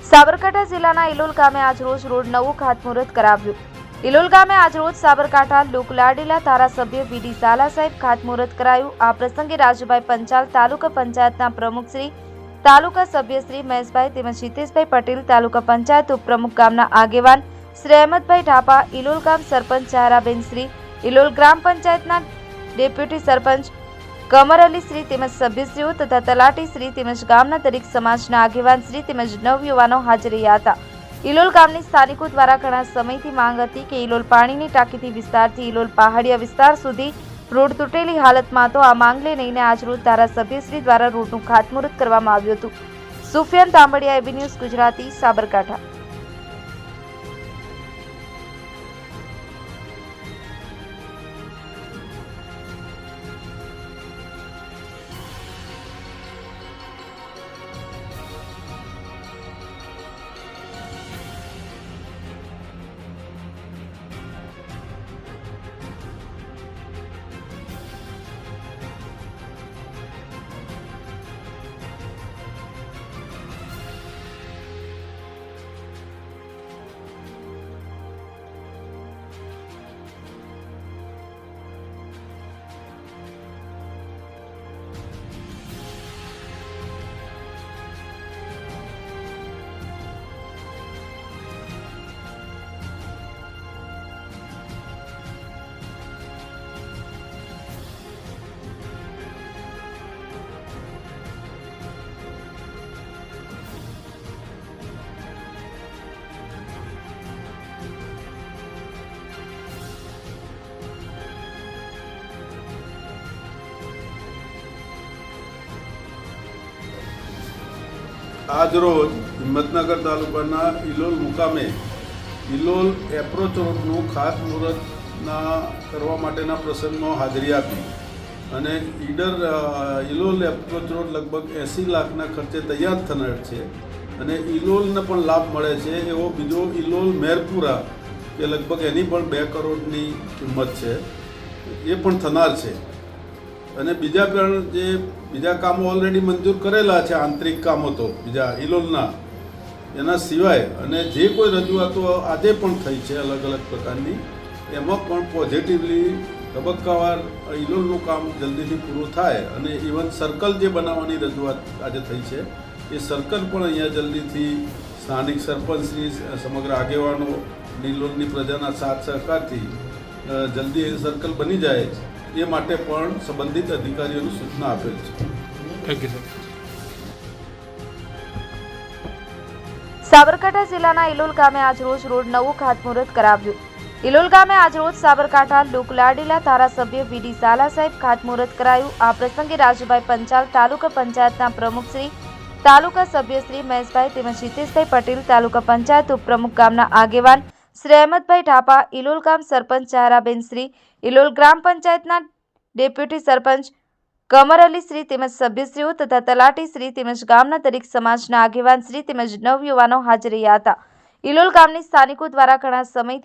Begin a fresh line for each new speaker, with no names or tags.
સાબરકાંઠા જિલ્લાના ઇલોલ ગામે આજરોજ રોડ નવું ખાતમુહૂર્ત કરાવ્યું। ઇલોલ ગામે આજરોજ સાબરકાંઠા લોકલાડીલા ધારાસભ્ય વીડી ઝાલા સાહેબ ખાતમુહૂર્ત કરાયું। આ પ્રસંગે રાજુભાઈ પંચાલ, તાલુકા પંચાયતના પ્રમુખ શ્રી, તાલુકા સભ્ય શ્રી મહેશભાઈ તેમજ હિતેશભાઈ પટેલ, તાલુકા પંચાયત ઉપપ્રમુખ, ગામના આગેવાન શ્રી અહેમદભાઈ ઢાપા, ઇલોલ ગામ સરપંચ ચારાબેન શ્રી, ઇલોલ ગ્રામ પંચાયતના ડેપ્યુટી સરપંચ કમર અલી શ્રી તેમજ સભ્યશ્રીઓ તથા તલાટી શ્રી તેમજ ગામના દરેક સમાજના આગેવાન શ્રી તેમજ નવયુવાનો હાજર રહ્યા હતા। ઇલોલ ગામની સ્થાનિકો દ્વારા ઘણા સમયથી માંગ હતી કે ઇલોલ પાણીની ટાંકીથી વિસ્તારથી ઇલોલ પહાડિયા વિસ્તાર સુધી રોડ તૂટેલી હાલતમાં હતો। આ માંગને લઈને આજરોજ ધારાસભ્યશ્રી દ્વારા રોડનું ખાતમુહૂર્ત કરવામાં આવ્યું હતું। Sufiyan Tambadiya, AB news Gujarati, Sabarkantha.
આજરોજ હિંમતનગર તાલુકાના ઇલોલ મુકામે ઇલોલ એપ્રોચ રોડનું ખાતમુહૂર્તના કરવા માટેના પ્રસંગમાં હાજરી આપી અને ઇલોલ એપ્રોચ રોડ લગભગ 80 લાખના ખર્ચે તૈયાર થનાર છે અને ઇલોલને પણ લાભ મળે છે એવો બીજો ઇલોલ મેરપુરા કે લગભગ એની પણ 2 કરોડની કિંમત છે, એ પણ થનાર છે અને બીજા પણ જે બીજા કામો ઓલરેડી મંજૂર કરેલા છે, આંતરિક કામો તો બીજા ઇલોલના એના સિવાય અને જે કોઈ રજૂઆતો આજે પણ થઈ છે અલગ અલગ પ્રકારની, એમાં પણ પોઝિટિવલી તબક્કાવાર ઇલોલનું કામ જલ્દીથી પૂરું થાય અને ઇવન સર્કલ જે બનાવવાની રજૂઆત આજે થઈ છે એ સર્કલ પણ અહીંયા જલ્દીથી સ્થાનિક સરપંચશ્રી, સમગ્ર આગેવાનો, ઇલોલની પ્રજાના સાથ સહકારથી જલ્દી એ સર્કલ બની જાય એ માટે પણ સંબંધિત અધિકારીઓને સૂચના આપેલ છે।
Thank you sir.
સાબરકાંઠા જિલ્લાના ઇલોલ ગામે આજરોજ રોડ નવું ખાતમુહૂર્ત કરાવ્યું। ઇલોલ ગામે આજરોજ સાબરકાંઠા લોકલાડીલા ધારાસભ્ય વીડી ઝાલા સાહેબ ખાતમુહૂર્ત કરાયું। આ પ્રસંગે રાજુભાઈ પંચાલ, તાલુકા પંચાયતના પ્રમુખ શ્રી, તાલુકા સભ્ય શ્રી મહેશભાઈ તેમજ હિતેશભાઈ પટેલ, તાલુકા પંચાયત ઉપપ્રમુખ, ગામના આગેવાન શ્રી અહેમદભાઈ ઢાપા, ઇલોલ ગામ સરપંચ ચારાબેન શ્રી, ઇલોલ ગ્રામ પંચાયતના ડેપ્યુટી સરપંચ કમર અલી શ્રી તેમજ સભ્યશ્રીઓ તથા તલાટી શ્રી તેમજ ગામના દરેક સમાજના આગેવાન શ્રી તેમજ નવયુવાનો હાજર રહ્યા હતા। ઇલોલ ગામની સ્થાનિકો દ્વારા ઘણા સમયથી